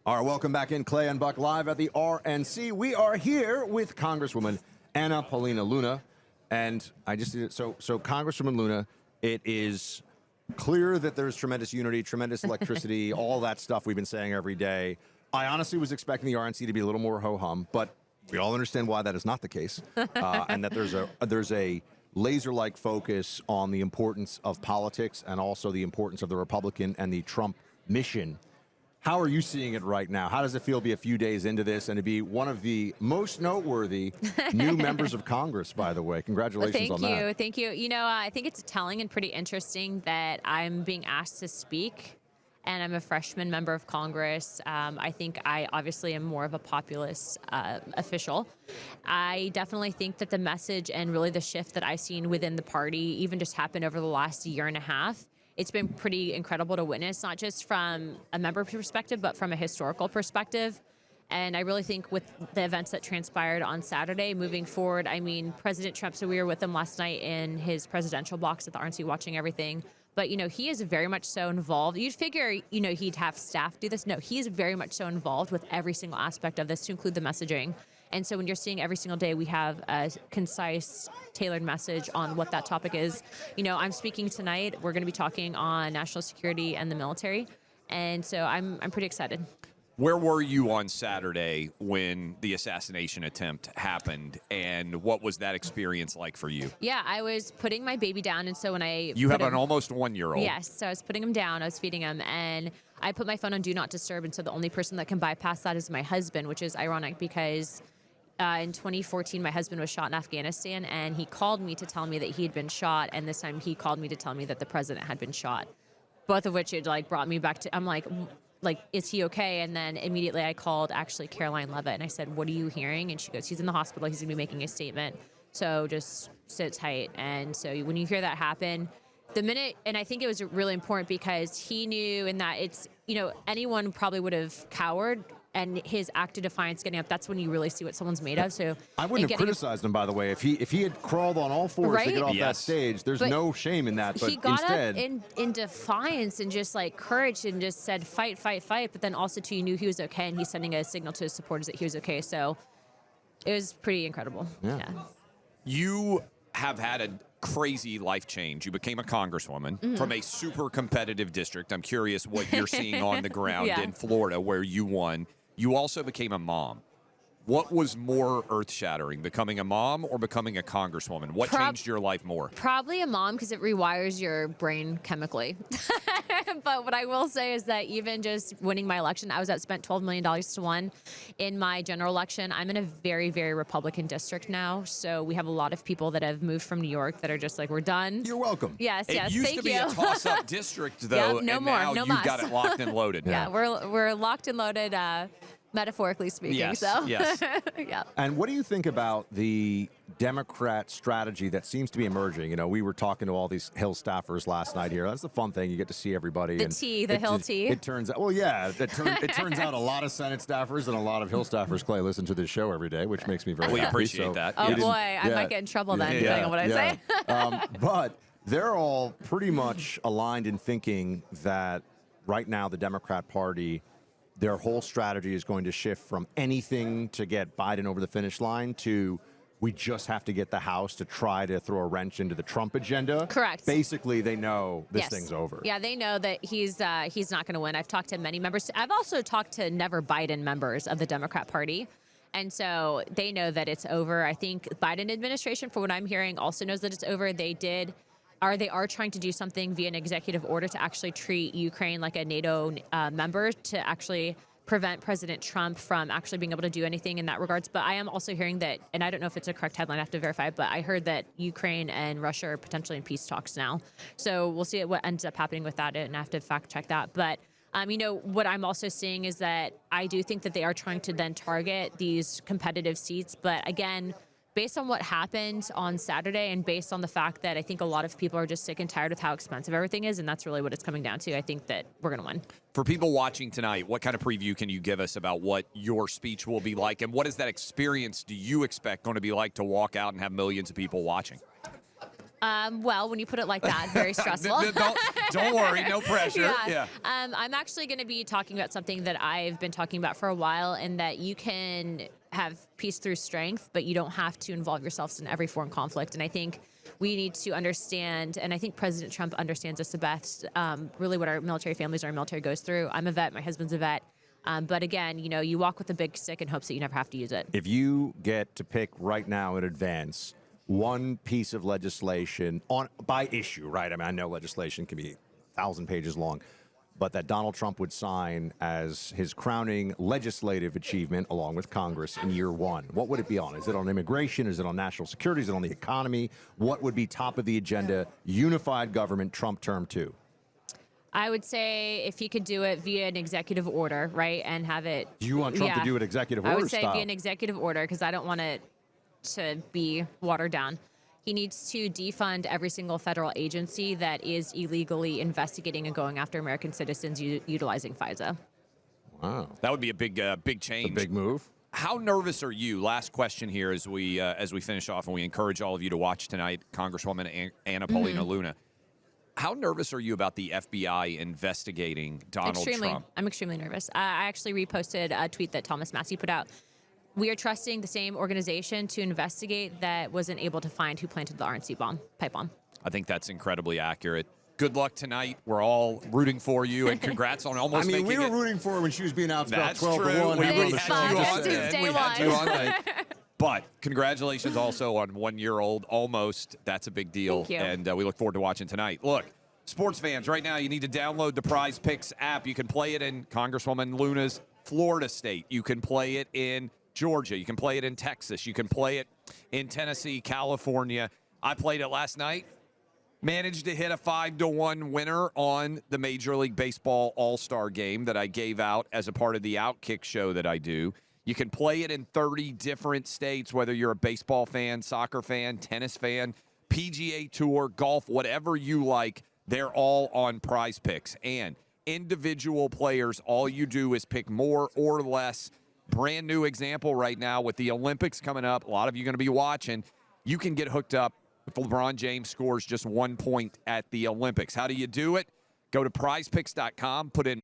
All right, welcome back in Clay and Buck live at the RNC. We are here with Congresswoman Paulina Luna. And I just did it. So Congresswoman Luna, it is clear that there's tremendous unity, tremendous electricity, all that stuff we've been saying every day. I honestly was expecting the RNC to be a little more ho-hum, but we all understand why that is not the case, and that there's a laser-like focus on the importance of politics and also the importance of the Republican and the Trump mission. How are you seeing it right now? How does it feel to be a few days into this and to be one of the most noteworthy new members of Congress, by the way? Congratulations on that. Thank you. You know, I think it's telling and pretty interesting that I'm being asked to speak, and I'm a freshman member of Congress. I think I obviously am more of a populist official. I definitely think that the message and really the shift that I've seen within the party even just happened over the last year and a half. It's been pretty incredible to witness, not just from a member perspective, but from a historical perspective. And I really think with the events that transpired on Saturday, moving forward, I mean, President Trump, so we were with him last night in his presidential box at the RNC watching everything. But, you know, he is very much so involved. You'd figure, you know, he'd have staff do this. No, he is very much so involved with every single aspect of this, to include the messaging. And so when you're seeing every single day, we have a concise, tailored message on what that topic is. You know, I'm speaking tonight. We're going to be talking on national security and the military. And so I'm pretty excited. Where were you on Saturday when the assassination attempt happened, and what was that experience like for you? Yeah, I was putting my baby down, and so when You have an almost 1-year-old. Yes, so I was putting him down, I was feeding him, and I put my phone on Do Not Disturb, and so the only person that can bypass that is my husband, which is ironic because in 2014, my husband was shot in Afghanistan, and he called me to tell me that he had been shot, and this time he called me to tell me that the president had been shot, both of which it brought me back to, I'm like, is he okay? And then immediately I called actually Caroline Levitt and I said, what are you hearing? And she goes, he's in the hospital. He's gonna be making a statement. So just sit tight. And so when you hear that happen, the minute, and I think it was really important because he knew in that it's, you know, anyone probably would have cowered, and his act of defiance getting up, that's when you really see what someone's made of. So I wouldn't have criticized him, by the way. If he had crawled on all fours to get off that stage, there's no shame in that. But he got instead, up in defiance and just like courage and just said, fight, fight, fight. But then also too, you knew he was okay, and he's sending a signal to his supporters that he was okay. So it was pretty incredible. Yeah. You have had a crazy life change. You became a congresswoman from a super competitive district. I'm curious what you're seeing on the ground in Florida where you won. You also became a mom. What was more earth-shattering, becoming a mom or becoming a congresswoman? What changed your life more? Probably a mom, because it rewires your brain chemically. But what I will say is that even just winning my election, I spent $12 million to win in my general election. I'm in a very, very Republican district now. So we have a lot of people that have moved from New York that are just like, we're done. You're welcome. Yes, thank you. It used to be a toss-up district, though, no and more, now no you've mas. got it locked and loaded. Yeah, we're locked and loaded, metaphorically speaking. Yes, so. yes. Yeah. And what do you think about the Democrat strategy that seems to be emerging? You know, we were talking to all these Hill staffers last night here. That's the fun thing. You get to see everybody. The Hill tea. It turns out, well, yeah, it turns out a lot of Senate staffers and a lot of Hill staffers, Clay, listen to this show every day, which makes me very happy. We appreciate that. Oh, boy, I might get in trouble then, depending on what I say. But they're all pretty much aligned in thinking that right now the Democrat Party, their whole strategy is going to shift from anything to get Biden over the finish line to we just have to get the House to try to throw a wrench into the Trump agenda. Correct. Basically, they know this thing's over. Yeah, they know that he's not going to win. I've talked to many members. I've also talked to never Biden members of the Democrat Party. And so they know that it's over. I think Biden administration, for what I'm hearing, also knows that it's over. They are trying to do something via an executive order to actually treat Ukraine like a NATO member to actually prevent President Trump from actually being able to do anything in that regards. But I am also hearing that, and I don't know if it's a correct headline, I have to verify, but I heard that Ukraine and Russia are potentially in peace talks now. So we'll see what ends up happening with that, and I have to fact check that. But you know, what I'm also seeing is that I do think that they are trying to then target these competitive seats. But again, based on what happened on Saturday and based on the fact that I think a lot of people are just sick and tired with how expensive everything is, and that's really what it's coming down to, I think that we're going to win. For people watching tonight, what kind of preview can you give us about what your speech will be like, and what is that experience do you expect going to be like to walk out and have millions of people watching? Well, when you put it like that, very stressful. Don't worry, no pressure. Yeah. I'm actually going to be talking about something that I've been talking about for a while, and that you can have peace through strength, but you don't have to involve yourselves in every foreign conflict. And I think we need to understand, and I think President Trump understands this the best, really what our military families, our military goes through. I'm a vet. My husband's a vet. But again, you walk with a big stick in hopes that you never have to use it. If you get to pick right now in advance one piece of legislation by issue, right? I mean, I know legislation can be 1,000 pages long, but that Donald Trump would sign as his crowning legislative achievement along with Congress in year one, what would it be on? Is it on immigration? Is it on national security? Is it on the economy? What would be top of the agenda? Unified government, Trump term 2. I would say if he could do it via an executive order, right, and have it. Do you want Trump to do it executive order I would say style? via an executive order, because I don't want it to be watered down. He needs to defund every single federal agency that is illegally investigating and going after American citizens utilizing FISA. Wow, That would be a big change. a big move. How nervous are you? Last question here as we finish off, and we encourage all of you to watch tonight, Congresswoman Anna Paulina Luna. How nervous are you about the FBI investigating Donald Trump? I'm extremely nervous. I actually reposted a tweet that Thomas Massey put out. We are trusting the same organization to investigate that wasn't able to find who planted the RNC pipe bomb. I think that's incredibly accurate. Good luck tonight. We're all rooting for you, and congrats on almost making it. we were rooting for her when she was being out about That's 12 true. to 1. We having on the had show. you That's on Tuesday then. We had you one. on then. But congratulations also on 1-year-old, almost. That's a big deal. Thank you. And we look forward to watching tonight. Look, sports fans, right now you need to download the Prize Picks app. You can play it in Congresswoman Luna's Florida State. You can play it in Georgia. You can play it in Texas. You can play it in Tennessee, California. I played it last night. Managed to hit a 5-1 winner on the Major League Baseball All-Star game that I gave out as a part of the Outkick show that I do. You can play it in 30 different states, whether you're a baseball fan, soccer fan, tennis fan, PGA Tour, golf, whatever you like. They're all on Prize Picks. And individual players, all you do is pick more or less. Brand new example right now with the Olympics coming up. A lot of you are going to be watching. You can get hooked up if LeBron James scores just 1 point at the Olympics. How do you do it? Go to prizepicks.com, put in